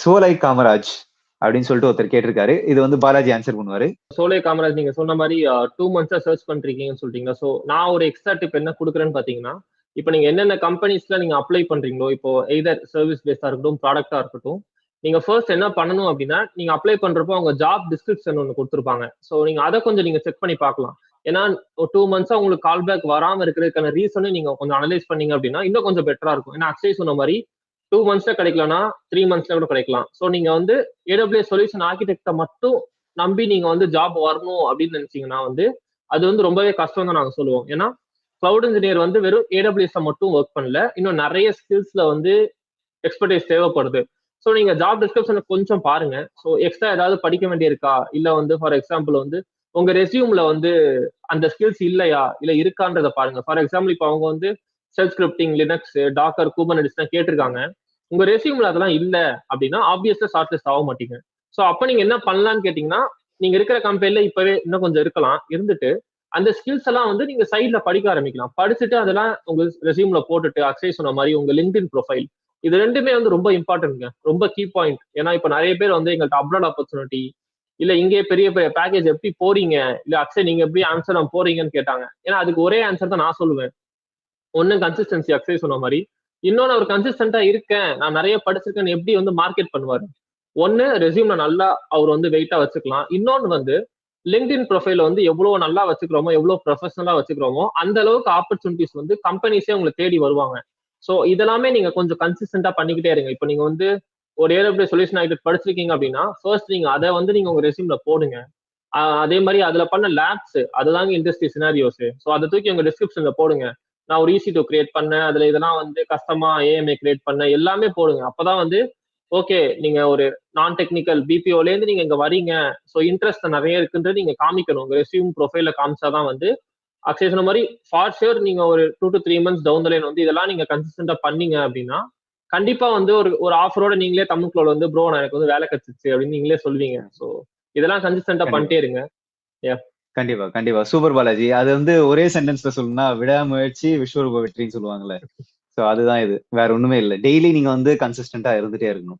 சோலை காமராஜ் அப்படின்னு சொல்லிட்டு ஒருத்தர் கேட்டிருக்காரு. இது வந்து பாலாஜி ஆன்சர் பண்ணுவாரு. சோலை காமராஜ் நீங்க சொன்ன மாதிரி 2 months சர்ச் பண்றீங்கன்னு சொல்லிட்டீங்களா? ஸோ நான் ஒரு எக்ஸ்ட்ரா டிப் என்ன கொடுக்குறேன்னு பாத்தீங்கன்னா, இப்போ நீங்க என்னென்ன கம்பெனிஸ்ல நீங்க அப்ளை பண்றீங்களோ, இப்போ எய்தர் சர்வீஸ் பேஸா இருக்கட்டும், ப்ராடக்டா இருக்கட்டும், நீங்க ஃபர்ஸ்ட் என்ன பண்ணணும் அப்படின்னா, நீங்க அப்ளை பண்றப்போ அவங்க ஜாப் டிஸ்கிரிப்ஷன் ஒன்று கொடுத்துருப்பாங்க. ஸோ நீங்க அதை கொஞ்சம் நீங்க செக் பண்ணி பார்க்கலாம். ஏன்னா ஒரு 2 months உங்களுக்கு கால் பேக் வராம இருக்கிறதுக்கான ரீசனும் நீங்க கொஞ்சம் அனலைஸ் பண்ணீங்க அப்படின்னா இன்னும் கொஞ்சம் பெட்டரா இருக்கும். ஏன்னா அக்ஷய் சொன்ன மாதிரி 2 monthsல கிடைக்கலன்னா 3 monthsல கூட கிடைக்கலாம். ஸோ நீங்க வந்து AWS சொல்யூஷன் ஆர்கிடெக்ட மட்டும் நம்பி நீங்க வந்து ஜாப் வரணும் அப்படின்னு நினைச்சீங்கன்னா வந்து அது வந்து ரொம்பவே கஷ்டம் தான் நாங்க சொல்லுவோம். ஏன்னா கிளவுட் இன்ஜினியர் வந்து வெறும் AWS மட்டும் ஒர்க் பண்ணல, இன்னும் நிறைய ஸ்கில்ஸ்ல வந்து எக்ஸ்பர்டைஸ் தேவைப்படுது. ஸோ நீங்க ஜாப் டிஸ்கிரிப்ஷனை கொஞ்சம் பாருங்க. ஸோ எக்ஸ்ட்ரா ஏதாவது படிக்க வேண்டியிருக்கா, இல்ல வந்து ஃபார் எக்ஸாம்பிள் வந்து உங்க ரெஸ்யூம்ல வந்து அந்த ஸ்கில்ஸ் இல்லையா, இல்ல இருக்கான்றத பாருங்க. ஃபார் எக்ஸாம்பிள் இப்போ அவங்க வந்து ஷெல் ஸ்கிரிப்டிங், லினக்ஸ், டாக்கர், குபர்னெட்டிஸ் தான் கேட்டிருக்காங்க. உங்க ரெஸ்யூம்ல அதெல்லாம் இல்ல அப்படின்னா ஆப்வியஸா ஷார்ட் லிஸ்ட் ஆக மாட்டீங்க. ஸோ அப்ப நீங்க என்ன பண்ணலாம்னு கேட்டீங்கன்னா, நீங்க இருக்கிற கம்பெனில இப்பவே இன்னும் கொஞ்சம் இருக்கலாம், இருந்துட்டு அந்த ஸ்கில்ஸ் எல்லாம் வந்து நீங்க சைட்ல படிக்க ஆரம்பிக்கலாம். படிச்சுட்டு அதெல்லாம் உங்க ரெஸ்யூம்ல போட்டுட்டு அக்ஷய் சொன்ன மாதிரி உங்க லிங்க்டின் ப்ரொஃபைல் இது ரெண்டுமே வந்து ரொம்ப இம்பார்ட்டன்ட்ங்க, ரொம்ப கீ பாயிண்ட். ஏன்னா இப்ப நிறைய பேர் வந்து எங்கள்கிட்ட அப்ராட் ஆப்பர்ச்சுனிட்டி இல்ல இங்கே பெரிய பெரிய பேக்கேஜ் எப்படி போறீங்க, இல்ல அக்ஷய் நீங்க எப்படி ஆன்சர் போறீங்கன்னு கேட்டாங்க. ஏன்னா அதுக்கு ஒரே ஆன்சர் தான் நான் சொல்லுவேன். ஒண்ணு கன்சிஸ்டன்சி, அக்ஷய் சொன்ன மாதிரி. இன்னொன்னு அவர் கன்சிஸ்டன்டா இருக்கேன், நான் நிறைய படிச்சிருக்கேன்னு எப்படி வந்து மார்க்கெட் பண்ணுவாரு. ஒன்னு ரெஸ்யூம்ல நல்லா அவர் வந்து வெயிட்டா வச்சுக்கலாம். இன்னொன்னு வந்து லிங்க்டின் ப்ரொஃபைல வந்து எவ்வளவு நல்லா வச்சுக்கிறோமோ, எவ்வளவு ப்ரொஃபஷனலா வச்சுக்கிறோமோ அந்த அளவுக்கு ஆப்பர்ச்சுனிட்டிஸ் வந்து கம்பெனிஸே உங்களை தேடி வருவாங்க. ஸோ இதெல்லாமே நீங்க கொஞ்சம் கன்சிஸ்டன்டா பண்ணிக்கிட்டே இருங்க. இப்போ நீங்க வந்து ஒரு AWS சொல்யூஷன் ஆர்கிடெக்ட் படிச்சிருக்கீங்க அப்படின்னா ஃபர்ஸ்ட் நீங்க அதை வந்து நீங்க உங்க ரெஸ்யூம்ல போடுங்க. அதே மாதிரி அதுல பண்ண லேப்ஸ் அதுதாங்க இண்டஸ்ட்ரி சினாரியோஸ். ஸோ அதை தூக்கி உங்க டிஸ்கிரிப்ஷன்ல போடுங்க. நான் ஒரு EC2 கிரியேட் பண்ணேன், அதுல இதெல்லாம் வந்து கஸ்டமா AMA கிரியேட் பண்ண எல்லாமே போடுங்க. அப்பதான் வந்து ஓகே நீங்க ஒரு நான் டெக்னிக்கல் BPOல இருந்து நீங்க இங்க வரீங்க, ஸோ இன்ட்ரெஸ்ட் நிறைய இருக்குன்றது நீங்க காமிக்கணும். உங்க ரெஸ்யூம் ப்ரொஃபைல காமிச்சாதான் வந்து அக்ஷய் சொன்ன மாதிரி ஃபார் ஷூர் நீங்க ஒரு 2 to 3 months down the line வந்து இதெல்லாம் நீங்க கன்சிஸ்டன்டா பண்ணீங்க அப்படின்னா கண்டிப்பா வந்து ஒரு ஒரு ஆஃபரோட நீங்களே தமிழ்குள்ள வந்து ப்ரோ எனக்கு வந்து வேலை கிடைச்சிச்சு அப்படின்னு நீங்களே சொல்லுவீங்க. ஸோ இதெல்லாம் கன்சிஸ்டன்டா பண்ணிட்டே இருங்க. கண்டிப்பா கண்டிப்பா சூப்பர் பாலாஜி. அது வந்து ஒரே சென்டென்ஸ்ல சொல்லணும்னா விடாமுயற்சி விஸ்வரூப வெற்றின்னு சொல்லுவாங்கல்ல. சோ அதுதான் இது, வேற ஒண்ணுமே இல்லை. டெய்லி நீங்க வந்து கன்சிஸ்டன்டா இருந்துட்டே இருக்கணும்.